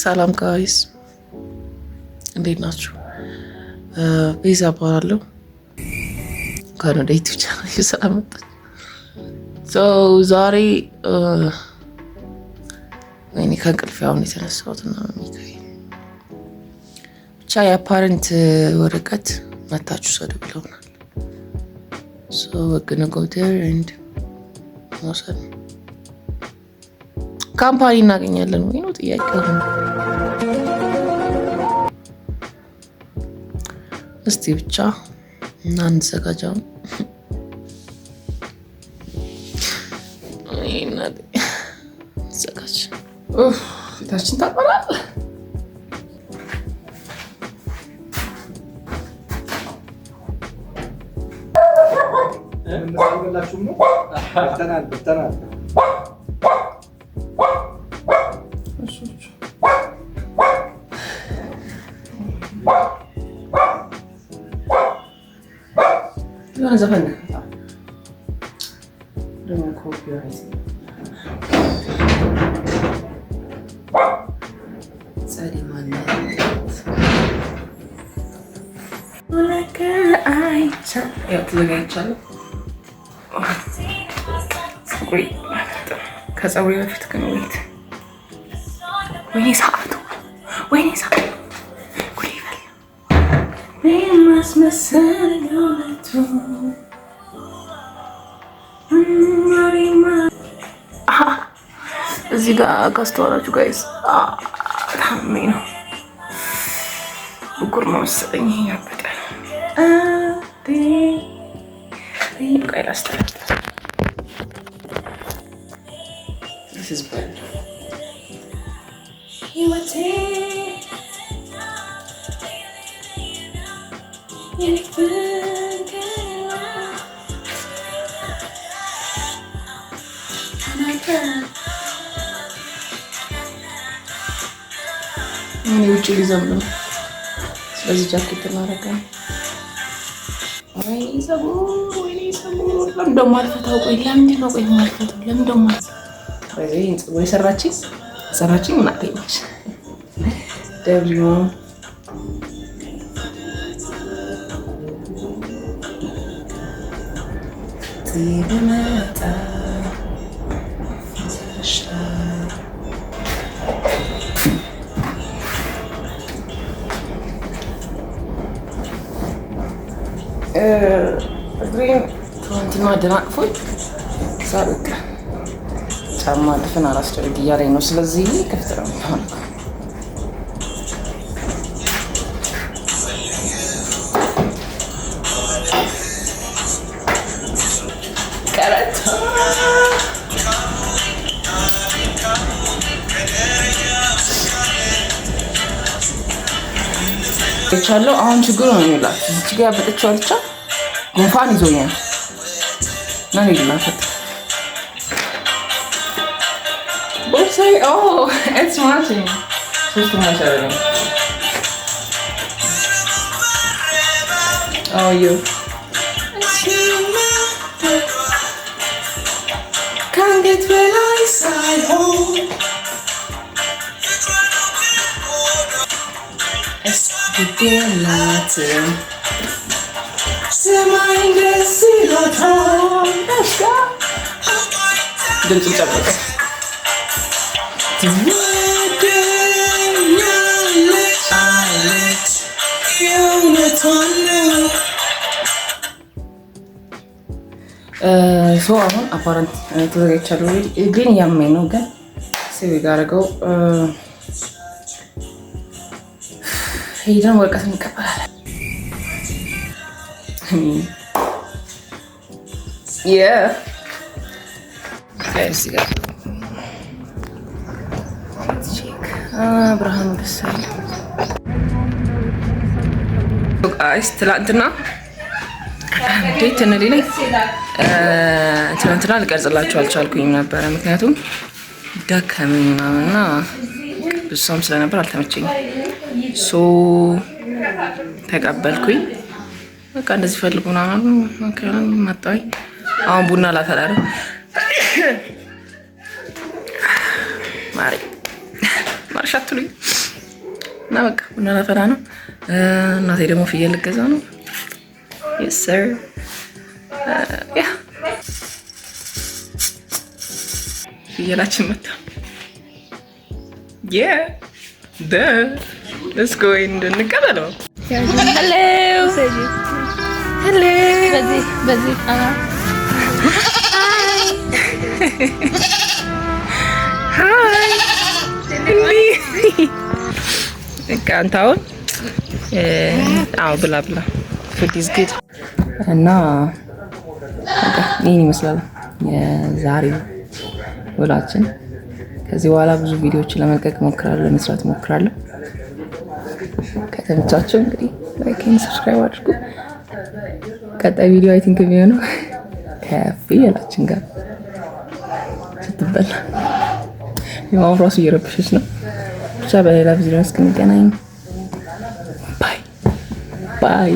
ሰላም ጋይስ እንዴት ናችሁ? ቤዛ እባላለሁ። ከወደ ዩቲዩብ ቻናል ስለመጣች ዛሬ ወይኔ ከእንቅልፌ አሁን የተነሳሁት እና ሚካኤል ብቻ የአፓረንት ወረቀት መታችሁ ሰዱ ብለውናል። ወግነ ጎደር ኤንድ መውሰድ ካምፓኒ እናገኛለን ወይ ነው ጥያቄው። እስቲ ብቻ እና እንዘጋጃው። ዘጋጅ ፊታችን ታጠራል። ዘፈን ደግሞ ኮፒራይት ጸዲ ማለት ከፀጉሬ በፊት ግን ወይኔ ሰዓቱ እዚህ ጋር ካስተዋላችሁ ጋይስ ታሜ ነው ብጉር ነው መሰለኝ ያበጠ ቆይ ላስተላልፍ። This is bad. እኔ ውጭ ሊዘምር ነው። ስለዚህ ጃኬት እናደርጋለን። ወይኔ ሰው ለምን ደሞ አልፈታው? ቆይ ለምንድን ነው የማልፈታው? ለምን ደሞ ወይ ሰራችኝ ምን አትይኝሽ? ደብሊው ትመጣ እግሬን ትናንትና አደናቅፎኝ ሳልቅ ጫማ ድፍን አላስደርግ እያለኝ ነው። ስለዚህ ክፍት ነው የሚሆነው። ቀረጥ የቻለው አሁን ችግሩ ነው የሚላችሁ እዚህ ጋር ያበጠችው አልቻ ጉንፋን ይዞኛል እና ይላፈጥ ቦርሳዬ it's matching ሶስት ማሻለኝ you can't get where I side home Latin. Semain desilotan. Dan cepat. So አሁን አፓረንት ተዘጋጅቻለሁ። ግን ያመኝ ነው ግን ሲቪ ጋር አድርገው ሄደን ወረቀት እንቀበላለን። ብርሃኑ ደሳለ ትላንትና ትናንትና ልቀርጽላችሁ አልቻልኩኝም ነበረ። ምክንያቱም ደከመኝ ምናምንና ብዙ ሰውም ስለነበር አልተመቸኝም። ተቀበልኩኝ። በቃ እንደዚህ ፈልጉ ምናምን መጣሁኝ። አሁን ቡና ላፈላ ነው። ማሪ ማርሻ አትሉኝ እና በቃ ቡና ላፈላ ነው። እናቴ ደግሞ ፍየል ልገዛ ነው። yes sir yeah ፍየላችን መጣ። yeah let's go እንድንቀበለው። hello hello በዚህ hi ካንታውን ብላ food is good እና ይሄን ይመስላል የዛሬው ውላችን። ከዚህ በኋላ ብዙ ቪዲዮዎችን ለመልቀቅ ሞክራለሁ፣ ለመስራት ሞክራለሁ። ከተመቻችሁ እንግዲህ ላይክ እና ሰብስክራይብ አድርጉ። ቀጣይ ቪዲዮ አይ ቲንክ የሚሆነው ከፍየላችን ጋር ስትበላ ያው ራሱ እየረበሸች ነው። ብቻ በሌላ ቪዲዮ እስክንገናኝ ባይ ባይ።